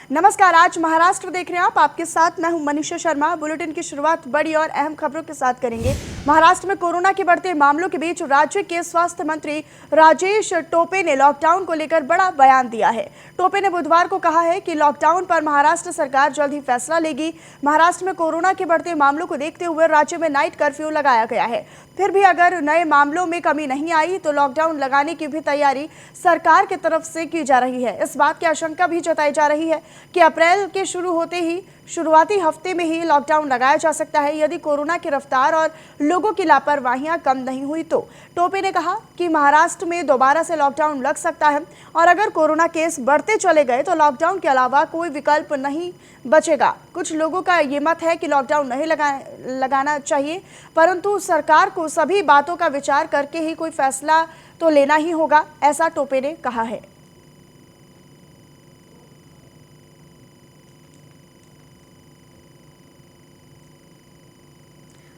नमस्कार, आज महाराष्ट्र देख रहे हैं आप। आपके साथ मैं हूं मनीषा शर्मा। बुलेटिन की शुरुआत बड़ी और अहम खबरों के साथ करेंगे। महाराष्ट्र में कोरोना के बढ़ते मामलों के बीच राज्य के स्वास्थ्य मंत्री राजेश टोपे ने लॉकडाउन को लेकर बड़ा बयान दिया है। टोपे ने बुधवार को कहा है कि लॉकडाउन पर महाराष्ट्र सरकार जल्द ही फैसला लेगी। महाराष्ट्र में कोरोना के बढ़ते मामलों को देखते हुए राज्य में नाइट कर्फ्यू लगाया गया है। फिर भी अगर नए मामलों में कमी नहीं आई तो लॉकडाउन लगाने की भी तैयारी सरकार की तरफ से की जा रही है। इस बात की आशंका भी जताई जा रही है कि अप्रैल के शुरू होते ही शुरुआती हफ्ते में ही लॉकडाउन लगाया जा सकता है यदि कोरोना की रफ्तार और लोगों की लापरवाहियां कम नहीं हुई तो। टोपे ने कहा कि महाराष्ट्र में दोबारा से लॉकडाउन लग सकता है और अगर कोरोना केस बढ़ते चले गए तो लॉकडाउन के अलावा कोई विकल्प नहीं बचेगा। कुछ लोगों का ये मत है कि लॉकडाउन नहीं लगाना चाहिए, परंतु सरकार को सभी बातों का विचार करके ही कोई फैसला तो लेना ही होगा, ऐसा टोपे ने कहा है।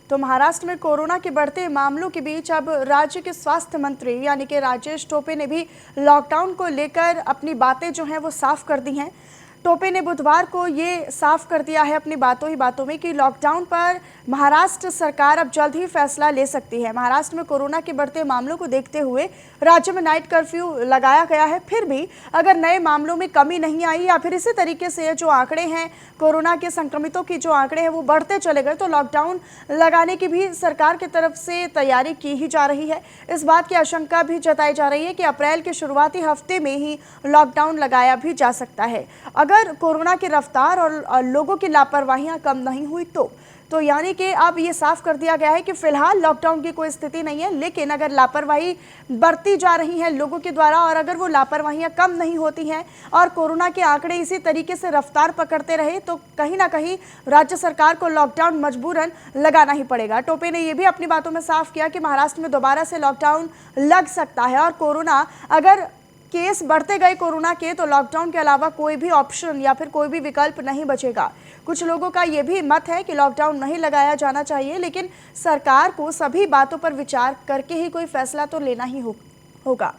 तो महाराष्ट्र में कोरोना के बढ़ते मामलों के बीच अब राज्य के स्वास्थ्य मंत्री यानी कि राजेश टोपे ने भी लॉकडाउन को लेकर अपनी बातें जो हैं वो साफ कर दी हैं। टोपे ने बुधवार को ये साफ कर दिया है अपनी बातों ही बातों में कि लॉकडाउन पर महाराष्ट्र सरकार अब जल्द ही फैसला ले सकती है। महाराष्ट्र में कोरोना के बढ़ते मामलों को देखते हुए राज्य में नाइट कर्फ्यू लगाया गया है। फिर भी अगर नए मामलों में कमी नहीं आई या फिर इसी तरीके से जो आंकड़े हैं कोरोना के संक्रमितों की जो आंकड़े हैं वो बढ़ते चले गए तो लॉकडाउन लगाने की भी सरकार की तरफ से तैयारी की ही जा रही है। इस बात की आशंका भी जताई जा रही है कि अप्रैल के शुरुआती हफ्ते में ही लॉकडाउन लगाया भी जा सकता है अगर कोरोना की रफ्तार और लोगों की लापरवाहियां कम नहीं हुई तो यानी कि अब ये साफ कर दिया गया है कि फिलहाल लॉकडाउन की कोई स्थिति नहीं है, लेकिन अगर लापरवाही बढ़ती जा रही है लोगों के द्वारा और अगर वो लापरवाहियां कम नहीं होती हैं और कोरोना के आंकड़े इसी तरीके से रफ्तार पकड़ते रहे तो कहीं ना कहीं राज्य सरकार को लॉकडाउन मजबूरन लगाना ही पड़ेगा। टोपे ने यह भी अपनी बातों में साफ किया कि महाराष्ट्र में दोबारा से लॉकडाउन लग सकता है और कोरोना अगर केस बढ़ते गए कोरोना के तो लॉकडाउन के अलावा कोई भी ऑप्शन या फिर कोई भी विकल्प नहीं बचेगा। कुछ लोगों का ये भी मत है कि लॉकडाउन नहीं लगाया जाना चाहिए, लेकिन सरकार को सभी बातों पर विचार करके ही कोई फैसला तो लेना ही होगा।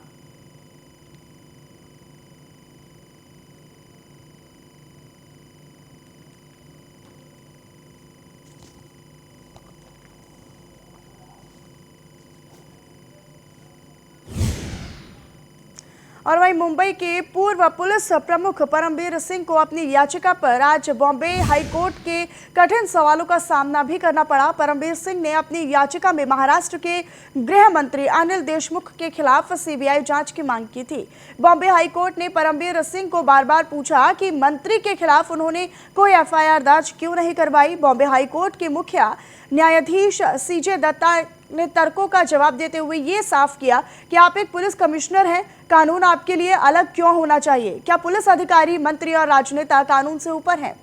और वहीं मुंबई के पूर्व पुलिस प्रमुख परमबीर सिंह को अपनी याचिका पर आज बॉम्बे हाईकोर्ट के कठिन सवालों का सामना भी करना पड़ा। परमबीर सिंह ने अपनी याचिका में महाराष्ट्र के गृह मंत्री अनिल देशमुख के खिलाफ सीबीआई जांच की मांग की थी। बॉम्बे हाईकोर्ट ने परमबीर सिंह को बार बार पूछा कि मंत्री के खिलाफ उन्होंने कोई एफआईआर दर्ज क्यों नहीं करवाई। बॉम्बे हाईकोर्ट के मुख्य न्यायाधीश सीजे दत्ता ने तर्कों का जवाब देते हुए ये साफ किया कि आप एक पुलिस कमिश्नर हैं, कानून आपके लिए अलग क्यों होना चाहिए? क्या पुलिस अधिकारी, मंत्री और राजनेता कानून से ऊपर हैं?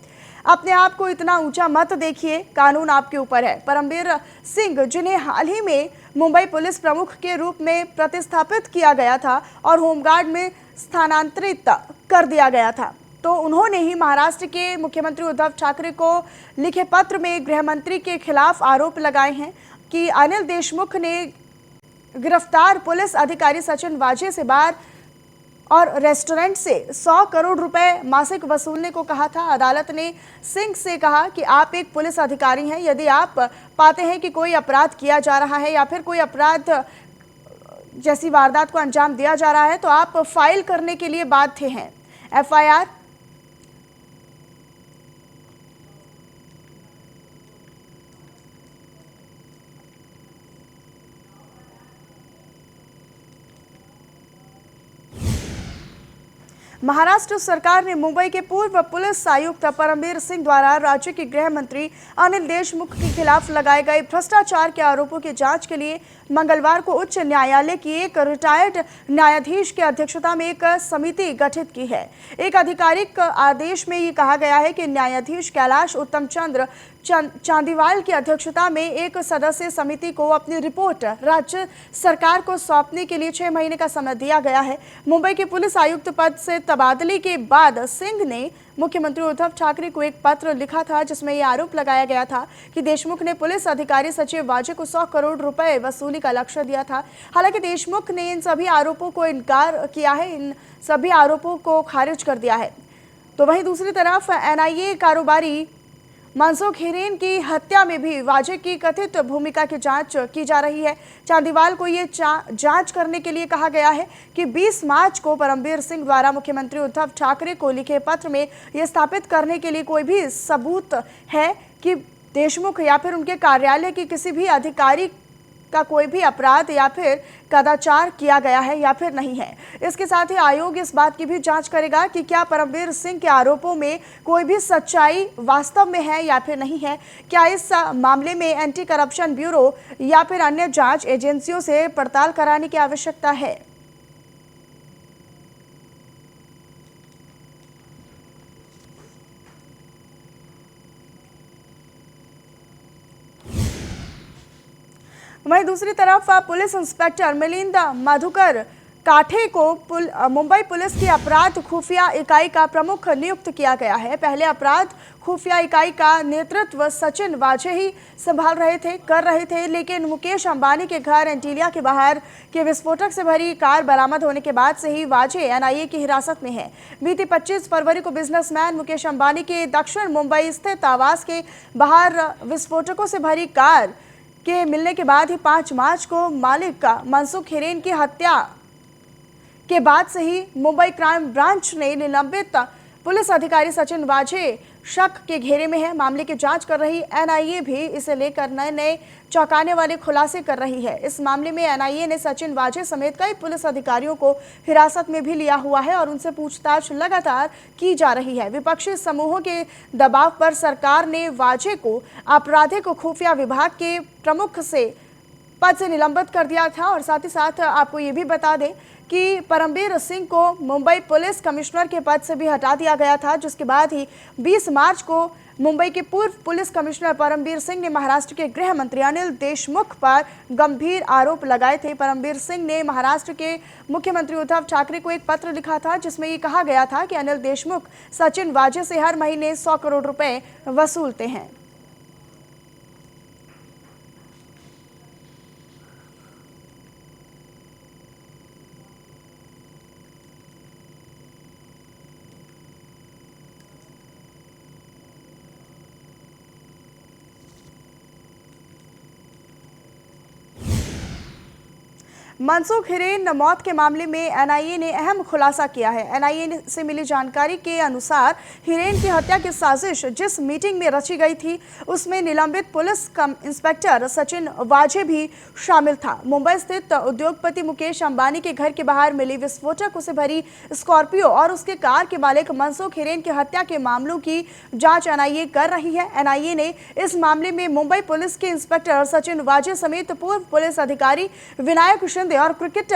अपने आप को इतना ऊंचा मत देखिए, कानून आपके ऊपर है। परमबीर सिंह, जिन्हें हाल ही में मुंबई पुलिस प्रमुख के रूप में प्रतिस्थापित किया गया था और होमगार्ड में स्थानांतरित कर दिया गया था, तो उन्होंने ही महाराष्ट्र के मुख्यमंत्री उद्धव ठाकरे को लिखे पत्र में गृह मंत्री के खिलाफ आरोप लगाए हैं कि अनिल देशमुख ने गिरफ्तार पुलिस अधिकारी सचिन वाजे से बार और रेस्टोरेंट से 100 करोड़ रुपए मासिक वसूलने को कहा था। अदालत ने सिंह से कहा कि आप एक पुलिस अधिकारी हैं, यदि आप पाते हैं कि कोई अपराध किया जा रहा है या फिर कोई अपराध जैसी वारदात को अंजाम दिया जा रहा है तो आप फाइल करने के लिए बाध्य हैं एफआईआर। महाराष्ट्र सरकार ने मुंबई के पूर्व पुलिस आयुक्त परमबीर सिंह द्वारा राज्य के गृह मंत्री अनिल देशमुख के खिलाफ लगाए गए भ्रष्टाचार के आरोपों की जांच के लिए मंगलवार को उच्च न्यायालय की एक रिटायर्ड न्यायाधीश की अध्यक्षता में एक समिति गठित की है। एक आधिकारिक आदेश में ये कहा गया है कि न्यायाधीश कैलाश उत्तम चंद्र चांदीवाल की अध्यक्षता में एक सदस्यीय समिति को अपनी रिपोर्ट राज्य सरकार को सौंपने के लिए 6 महीने का समय दिया गया है। मुंबई के पुलिस आयुक्त पद से तबादले के बाद सिंह ने मुख्यमंत्री उद्धव ठाकरे को एक पत्र लिखा था जिसमें यह आरोप लगाया गया था कि देशमुख ने पुलिस अधिकारी सचिव वाजे को 100 करोड़ रुपए वसूली का लक्ष्य दिया था। हालांकि देशमुख ने इन सभी आरोपों को इनकार किया है, इन सभी आरोपों को खारिज कर दिया है। तो वहीं दूसरी तरफ एनआईए कारोबारी मनसुख हिरेन की हत्या में भी वाजे की कथित भूमिका की जांच की जा रही है। चांदीवाल को ये जांच करने के लिए कहा गया है कि 20 मार्च को परमबीर सिंह द्वारा मुख्यमंत्री उद्धव ठाकरे को लिखे पत्र में यह स्थापित करने के लिए कोई भी सबूत है कि देशमुख या फिर उनके कार्यालय की किसी भी अधिकारी का कोई भी अपराध या फिर कदाचार किया गया है या फिर नहीं है। इसके साथ ही आयोग इस बात की भी जांच करेगा कि क्या परमबीर सिंह के आरोपों में कोई भी सच्चाई वास्तव में है या फिर नहीं है। क्या इस मामले में एंटी करप्शन ब्यूरो या फिर अन्य जांच एजेंसियों से पड़ताल कराने की आवश्यकता है। वहीं दूसरी तरफ पुलिस इंस्पेक्टर मिलिंद मधुकर काठे को मुंबई पुलिस की अपराध खुफिया इकाई का प्रमुख नियुक्त किया गया है। पहले अपराध खुफिया इकाई का नेतृत्व सचिन वाजे ही कर रहे थे, लेकिन मुकेश अंबानी के घर एंटीलिया के बाहर के विस्फोटक से भरी कार बरामद होने के बाद से ही वाजे एनआईए की हिरासत में है। बीती 25 फरवरी को बिजनेसमैन मुकेश अंबानी के दक्षिण मुंबई स्थित आवास के बाहर विस्फोटकों से भरी कार के मिलने के बाद ही 5 मार्च को मालिक का मनसुख हिरेन की हत्या के बाद से ही मुंबई क्राइम ब्रांच ने निलंबित पुलिस अधिकारी सचिन वाजे शक के घेरे में है। मामले की जांच कर रही एनआईए भी इसे लेकर नए नए चौंकाने वाले खुलासे कर रही है। इस मामले में एनआईए ने सचिन वाजे समेत कई पुलिस अधिकारियों को हिरासत में भी लिया हुआ है और उनसे पूछताछ लगातार की जा रही है। विपक्षी समूहों के दबाव पर सरकार ने वाजे को आपराधिक खुफिया विभाग के प्रमुख से पद से निलंबित कर दिया था। और साथ ही साथ आपको ये भी बता दें कि परमबीर सिंह को मुंबई पुलिस कमिश्नर के पद से भी हटा दिया गया था, जिसके बाद ही 20 मार्च को मुंबई के पूर्व पुलिस कमिश्नर परमबीर सिंह ने महाराष्ट्र के गृह मंत्री अनिल देशमुख पर गंभीर आरोप लगाए थे। परमबीर सिंह ने महाराष्ट्र के मुख्यमंत्री उद्धव ठाकरे को एक पत्र लिखा था, जिसमें ये कहा गया था कि अनिल देशमुख सचिन वाजे से हर महीने 100 करोड़ रुपए वसूलते हैं। मनसुख हिरेन मौत के मामले में एनआईए ने अहम खुलासा किया है। एनआईए से मिली जानकारी के अनुसार हिरेन की हत्या की साजिश जिस मीटिंग में रची गई थी, उसमें निलंबित पुलिस इंस्पेक्टर सचिन वाजे भी शामिल था। मुंबई स्थित उद्योगपति मुकेश अंबानी के घर के बाहर मिली विस्फोटक से भरी स्कॉर्पियो और उसके कार के मालिक मनसुख हिरेन की हत्या के मामलों की जांच एनआईए कर रही है। एनआईए ने इस मामले में मुंबई पुलिस के इंस्पेक्टर सचिन वाजे समेत पूर्व पुलिस अधिकारी विनायक और क्रिकेट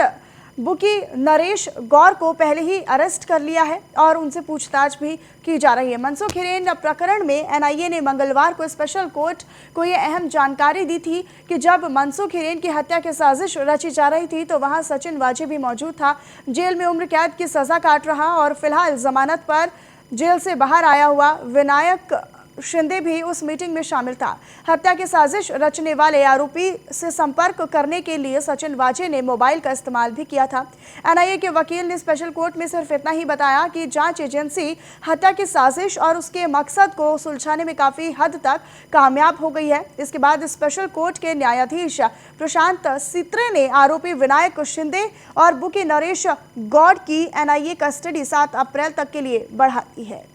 बुकी नरेश गौर को पहले ही अरेस्ट कर लिया है और उनसे पूछताछ भी की जा रही है। मनसुख हिरेन प्रकरण में एनआईए ने मंगलवार को स्पेशल कोर्ट को यह अहम जानकारी दी थी कि जब मनसुख हिरेन की हत्या की साजिश रची जा रही थी तो वहां सचिन वाजे भी मौजूद था। जेल में उम्र कैद की सजा काट रहा और फिलहाल जमानत पर जेल से बाहर आया हुआ विनायक शिंदे भी उस मीटिंग में शामिल था। हत्या की साजिश रचने वाले आरोपी से संपर्क करने के लिए सचिन वाजे ने मोबाइल का इस्तेमाल भी किया था। एनआईए के वकील ने स्पेशल कोर्ट में सिर्फ इतना ही बताया कि जांच एजेंसी हत्या की साजिश और उसके मकसद को सुलझाने में काफी हद तक कामयाब हो गई है। इसके बाद स्पेशल कोर्ट के न्यायाधीश प्रशांत सित्रे ने आरोपी विनायक शिंदे और बुकी नरेश गौड़ की एनआईए कस्टडी 7 अप्रैल तक के लिए बढ़ा दी है।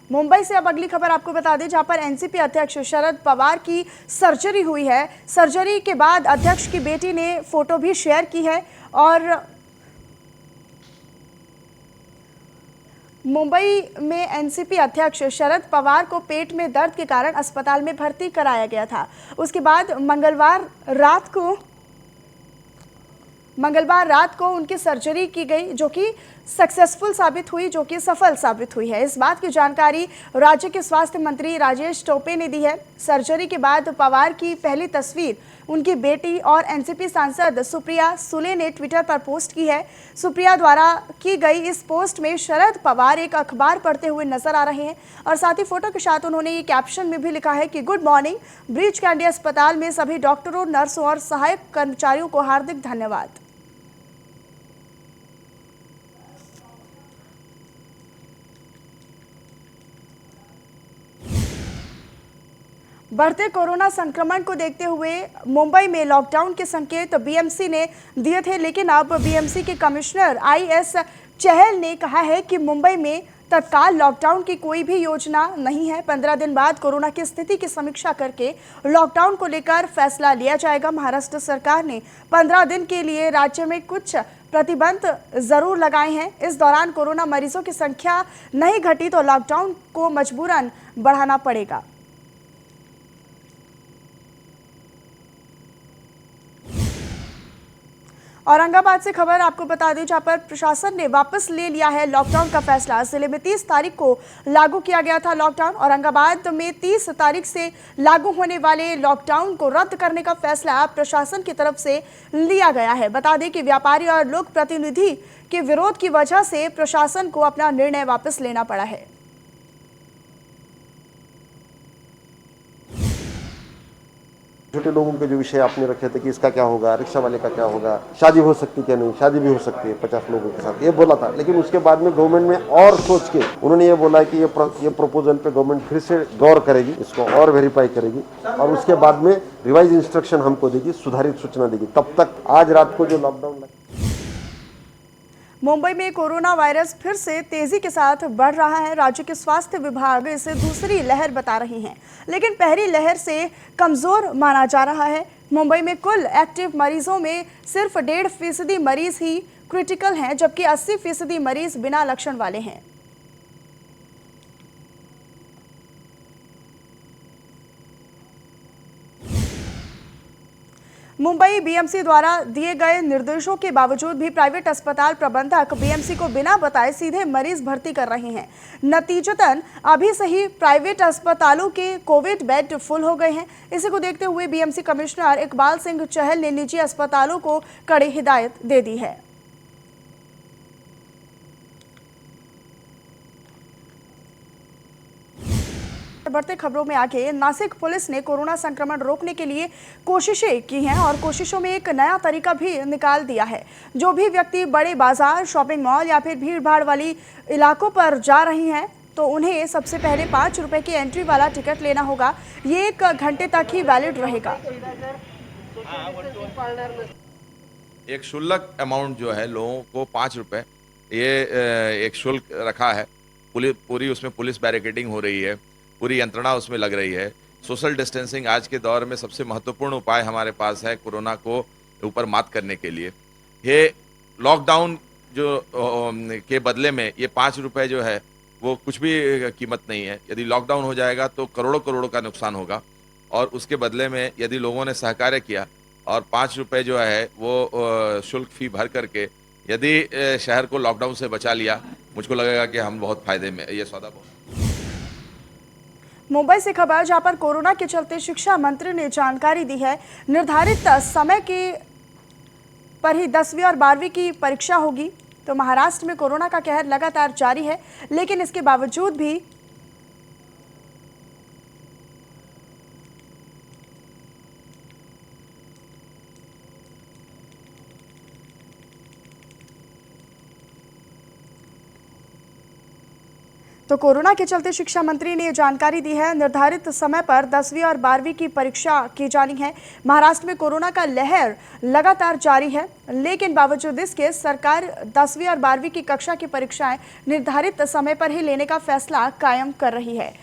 मुंबई से अब अगली खबर आपको बता दें, जहां पर एनसीपी अध्यक्ष शरद पवार की सर्जरी हुई है। सर्जरी के बाद अध्यक्ष की बेटी ने फोटो भी शेयर की है और मुंबई में एनसीपी अध्यक्ष शरद पवार को पेट में दर्द के कारण अस्पताल में भर्ती कराया गया था। उसके बाद मंगलवार रात को उनकी सर्जरी की गई, जो कि सक्सेसफुल साबित हुई, जो कि सफल साबित हुई है। इस बात की जानकारी राज्य के स्वास्थ्य मंत्री राजेश टोपे ने दी है। सर्जरी के बाद पवार की पहली तस्वीर उनकी बेटी और एनसीपी सांसद सुप्रिया सुले ने ट्विटर पर पोस्ट की है। सुप्रिया द्वारा की गई इस पोस्ट में शरद पवार एक अखबार पढ़ते हुए नजर आ रहे हैं और साथ ही फोटो के साथ उन्होंने ये कैप्शन में भी लिखा है कि गुड मॉर्निंग, ब्रीच कैंडी अस्पताल में सभी डॉक्टरों, नर्सों और सहायक कर्मचारियों को हार्दिक धन्यवाद। बढ़ते कोरोना संक्रमण को देखते हुए मुंबई में लॉकडाउन के संकेत बीएमसी ने दिए थे, लेकिन अब बीएमसी के कमिश्नर आईएस चहल ने कहा है कि मुंबई में तत्काल लॉकडाउन की कोई भी योजना नहीं है। 15 दिन बाद कोरोना की स्थिति की समीक्षा करके लॉकडाउन को लेकर फैसला लिया जाएगा। महाराष्ट्र सरकार ने 15 दिन के लिए राज्य में कुछ प्रतिबंध जरूर लगाए हैं। इस दौरान कोरोना मरीजों की संख्या नहीं घटी तो लॉकडाउन को मजबूरन बढ़ाना पड़ेगा। औरंगाबाद से खबर आपको बता दें, जहां पर प्रशासन ने वापस ले लिया है लॉकडाउन का फैसला। जिले में 30 तारीख को लागू किया गया था लॉकडाउन। औरंगाबाद में 30 तारीख से लागू होने वाले लॉकडाउन को रद्द करने का फैसला प्रशासन की तरफ से लिया गया है। बता दें कि व्यापारी और लोक प्रतिनिधि के विरोध की वजह से प्रशासन को अपना निर्णय वापस लेना पड़ा है। छोटे लोगों के जो विषय आपने रखे थे कि इसका क्या होगा, रिक्शा वाले का क्या होगा, शादी हो सकती क्या नहीं, शादी भी हो सकती है 50 लोगों के साथ, ये बोला था। लेकिन उसके बाद में गवर्नमेंट में और सोच के उन्होंने ये बोला कि ये प्रपोजल पे गवर्नमेंट फिर से गौर करेगी, इसको और वेरीफाई करेगी और उसके बाद में रिवाइज इंस्ट्रक्शन हमको देगी, सुधारित सूचना देगी। तब तक आज रात को जो लॉकडाउन मुंबई में कोरोना वायरस फिर से तेजी के साथ बढ़ रहा है। राज्य के स्वास्थ्य विभाग इसे दूसरी लहर बता रही हैं, लेकिन पहली लहर से कमजोर माना जा रहा है। मुंबई में कुल एक्टिव मरीजों में सिर्फ 1.5% मरीज ही क्रिटिकल हैं, जबकि 80% मरीज बिना लक्षण वाले हैं। मुंबई बीएमसी द्वारा दिए गए निर्देशों के बावजूद भी प्राइवेट अस्पताल प्रबंधक बीएमसी को बिना बताए सीधे मरीज भर्ती कर रहे हैं। नतीजतन अभी से ही प्राइवेट अस्पतालों के कोविड बेड फुल हो गए हैं। इसी को देखते हुए बीएमसी कमिश्नर इकबाल सिंह चहल ने निजी अस्पतालों को कड़ी हिदायत दे दी है। बढ़ते खबरों में आगे, नासिक पुलिस ने कोरोना संक्रमण रोकने के लिए कोशिशें की हैं और कोशिशों में एक नया तरीका भी निकाल दिया है। जो भी व्यक्ति बड़े बाजार, शॉपिंग मॉल या फिर भीड़ भाड़ वाली इलाकों पर जा रही हैं तो उन्हें सबसे पहले 5 रुपए की एंट्री वाला टिकट लेना होगा। ये 1 घंटे तक ही वैलिड रहेगा। एक शुल्क अमाउंट जो है लोगों को 5 रुपए, ये एक शुल्क रखा है। पूरी उसमें पुलिस बैरिकेडिंग हो रही है, पूरी यंत्रणा उसमें लग रही है। सोशल डिस्टेंसिंग आज के दौर में सबसे महत्वपूर्ण उपाय हमारे पास है कोरोना को ऊपर मात करने के लिए। ये लॉकडाउन जो के बदले में ये 5 रुपए जो है वो कुछ भी कीमत नहीं है। यदि लॉकडाउन हो जाएगा तो करोड़ों करोड़ों का नुकसान होगा और उसके बदले में यदि लोगों ने सहकार्य किया और 5 रुपए जो है वो शुल्क फी भर करके यदि शहर को लॉकडाउन से बचा लिया, मुझको लगेगा कि हम बहुत फायदे में ये सौदा। मुंबई से खबर, जहां पर कोरोना के चलते शिक्षा मंत्री ने जानकारी दी है निर्धारित समय के पर ही 10वीं और 12वीं की परीक्षा होगी। तो महाराष्ट्र में कोरोना का कहर लगातार जारी है, लेकिन इसके बावजूद भी तो कोरोना के चलते शिक्षा मंत्री ने जानकारी दी है निर्धारित समय पर 10वीं और 12वीं की परीक्षा की जानी है। महाराष्ट्र में कोरोना का लहर लगातार जारी है, लेकिन बावजूद इसके सरकार 10वीं और 12वीं की कक्षा की परीक्षाएं निर्धारित समय पर ही लेने का फैसला कायम कर रही है।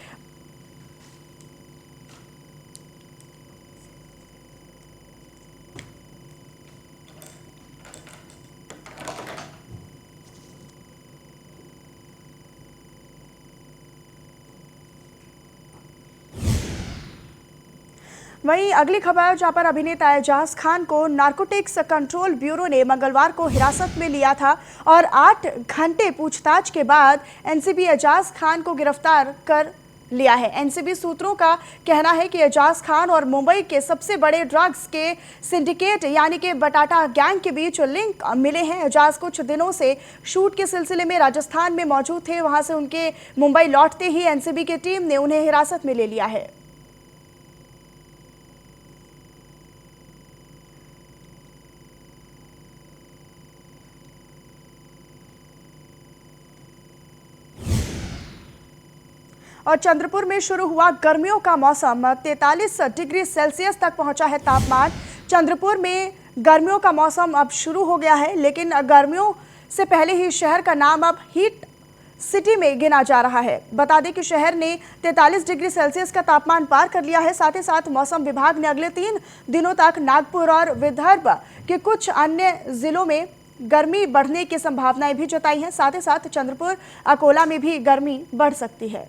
वहीं अगली खबर जहां पर अभिनेता एजाज खान को नारकोटिक्स कंट्रोल ब्यूरो ने मंगलवार को हिरासत में लिया था और 8 घंटे पूछताछ के बाद एनसीबी एजाज खान को गिरफ्तार कर लिया है। एनसीबी सूत्रों का कहना है कि एजाज खान और मुंबई के सबसे बड़े ड्रग्स के सिंडिकेट यानी कि बटाटा गैंग के बीच लिंक मिले हैं। एजाज कुछ दिनों से शूट के सिलसिले में राजस्थान में मौजूद थे। वहां से उनके मुंबई लौटते ही एनसीबी की टीम ने उन्हें हिरासत में ले लिया है। और चंद्रपुर में शुरू हुआ गर्मियों का मौसम। 43 डिग्री सेल्सियस तक पहुंचा है तापमान। चंद्रपुर में गर्मियों का मौसम अब शुरू हो गया है, लेकिन गर्मियों से पहले ही शहर का नाम अब हीट सिटी में गिना जा रहा है। बता दें कि शहर ने 43 डिग्री सेल्सियस का तापमान पार कर लिया है। साथ ही साथ मौसम विभाग ने अगले 3 दिनों तक नागपुर और विदर्भ के कुछ अन्य जिलों में गर्मी बढ़ने की संभावनाएं भी जताई हैं। साथ ही साथ चंद्रपुर, अकोला में भी गर्मी बढ़ सकती है।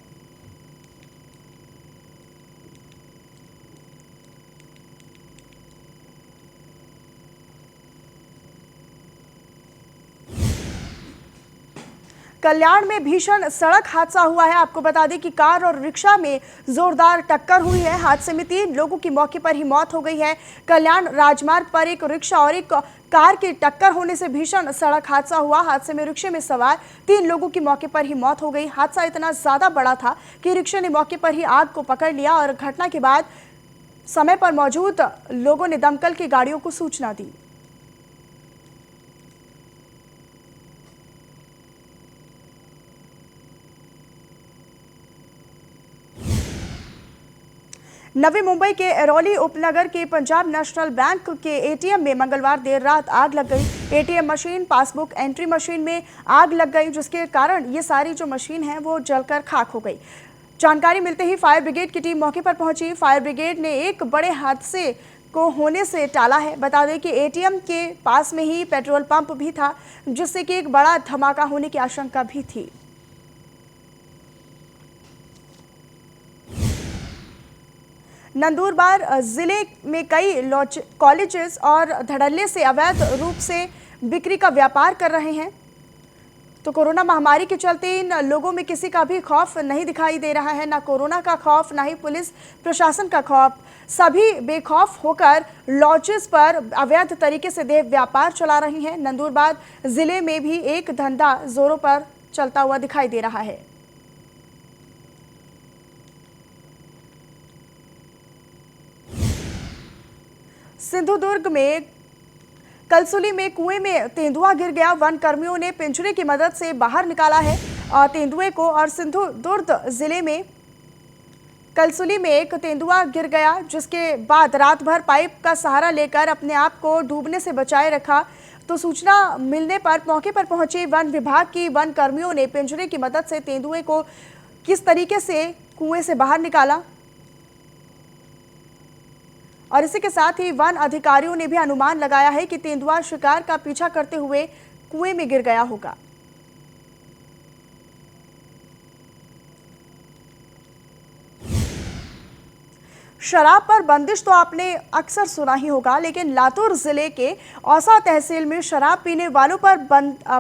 कल्याण में भीषण सड़क हादसा हुआ है। आपको बता दें कि कार और रिक्शा में जोरदार टक्कर हुई है। हादसे में 3 लोगों की मौके पर ही मौत हो गई है। कल्याण राजमार्ग पर एक रिक्शा और एक कार की टक्कर होने से भीषण सड़क हादसा हुआ। हादसे में रिक्शे में सवार 3 लोगों की मौके पर ही मौत हो गई। हादसा इतना ज्यादा बड़ा था कि रिक्शे ने मौके पर ही आग को पकड़ लिया और घटना के बाद समय पर मौजूद लोगों ने दमकल की गाड़ियों को सूचना दी। नवी मुंबई के एरोली उपनगर के पंजाब नेशनल बैंक के एटीएम में मंगलवार देर रात आग लग गई। ATM machine, passbook entry machine में आग लग गई, जिसके कारण ये सारी जो मशीन है वो जलकर खाक हो गई। जानकारी मिलते ही फायर ब्रिगेड की टीम मौके पर पहुंची। फायर ब्रिगेड ने एक बड़े हादसे को होने से टाला है। बता दें कि एटीएम के पास में ही पेट्रोल पंप भी था, जिससे कि एक बड़ा धमाका होने की आशंका भी थी। नंदुरबार जिले में कई कॉलेजेस और धड़ल्ले से अवैध रूप से बिक्री का व्यापार कर रहे हैं। तो कोरोना महामारी के चलते इन लोगों में किसी का भी खौफ नहीं दिखाई दे रहा है। ना कोरोना का खौफ, ना ही पुलिस प्रशासन का खौफ। सभी बेखौफ होकर लॉजेस पर अवैध तरीके से देह व्यापार चला रहे हैं। नंदुरबार जिले में भी एक धंधा जोरों पर चलता हुआ दिखाई दे रहा है। सिंधुदुर्ग में कलसुली में कुएं में तेंदुआ गिर गया। वन कर्मियों ने पिंजरे की मदद से बाहर निकाला है तेंदुए को। और सिंधुदुर्ग जिले में कलसुली में एक तेंदुआ गिर गया, जिसके बाद रात भर पाइप का सहारा लेकर अपने आप को डूबने से बचाए रखा। तो सूचना मिलने पर मौके पर पहुंचे वन विभाग की वन कर्मियों ने पिंजरे की मदद से तेंदुए को किस तरीके से कुएं से बाहर निकाला। और इसी के साथ ही वन अधिकारियों ने भी अनुमान लगाया है कि तेंदुआ शिकार का पीछा करते हुए कुएं में गिर गया होगा। शराब पर बंदिश तो आपने अक्सर सुना ही होगा, लेकिन लातूर जिले के औसा तहसील में शराब पीने वालों पर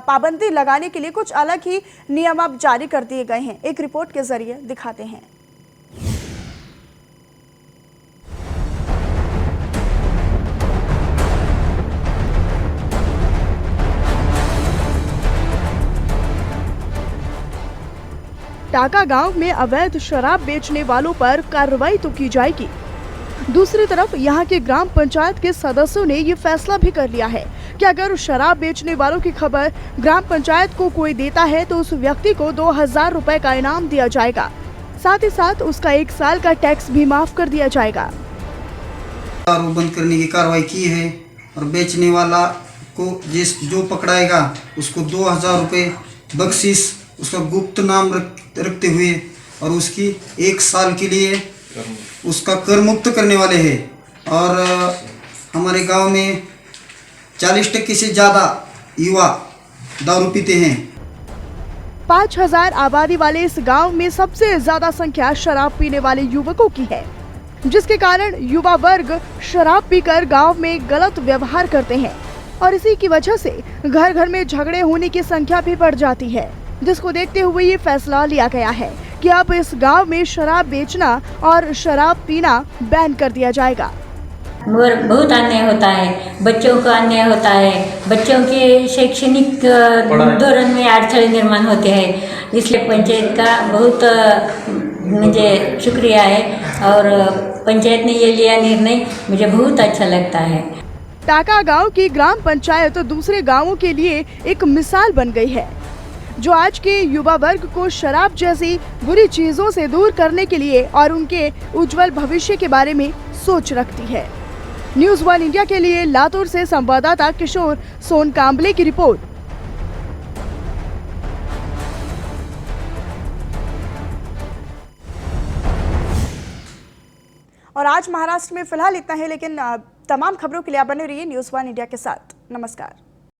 पाबंदी लगाने के लिए कुछ अलग ही नियम अब जारी कर दिए गए हैं। एक रिपोर्ट के जरिए दिखाते हैं। टाका गांव में अवैध शराब बेचने वालों पर कार्रवाई तो की जाएगी। दूसरी तरफ यहां के ग्राम पंचायत के सदस्यों ने ये फैसला भी कर लिया है कि अगर शराब बेचने वालों की खबर ग्राम पंचायत को कोई देता है तो उस व्यक्ति को 2000 रुपए का इनाम दिया जाएगा। साथ ही साथ उसका 1 साल का टैक्स भी माफ कर दिया जाएगा। बंद करने की कार्रवाई की है और बेचने वाला को जो पकड़ाएगा उसको 2000 रुपए बख्शिश, उसका गुप्त नाम रखते हुए और उसकी 1 साल के लिए उसका कर मुक्त करने वाले हैं। और हमारे गांव में 40% से ज़्यादा युवा दारू पीते हैं। 5000 आबादी वाले इस गांव में सबसे ज्यादा संख्या शराब पीने वाले युवकों की है। जिसके कारण युवा वर्ग शराब पीकर गांव में गलत व्यवहार करते हैं और इसी की वजह से घर घर में झगड़े होने की संख्या भी बढ़ जाती है, जिसको देखते हुए ये फैसला लिया गया है कि अब इस गांव में शराब बेचना और शराब पीना बैन कर दिया जाएगा। मगर बहुत अन्याय होता है, बच्चों का अन्याय होता है, बच्चों के शैक्षणिक दौरान में अड़चन निर्माण होते हैं। इसलिए पंचायत का बहुत मुझे शुक्रिया है और पंचायत ने ये लिया निर्णय मुझे बहुत अच्छा लगता है। टाका गांव की ग्राम पंचायत दूसरे गांवों के लिए एक मिसाल बन गई है, जो आज के युवा वर्ग को शराब जैसी बुरी चीजों से दूर करने के लिए और उनके उज्जवल भविष्य के बारे में सोच रखती है। न्यूज़ 1 इंडिया के लिए लातूर से संवाददाता किशोर सोनकांबले की रिपोर्ट। और आज महाराष्ट्र में फिलहाल इतना है, लेकिन तमाम खबरों के लिए आप बने रहिए न्यूज़ 1 इंडिया के साथ। नमस्कार।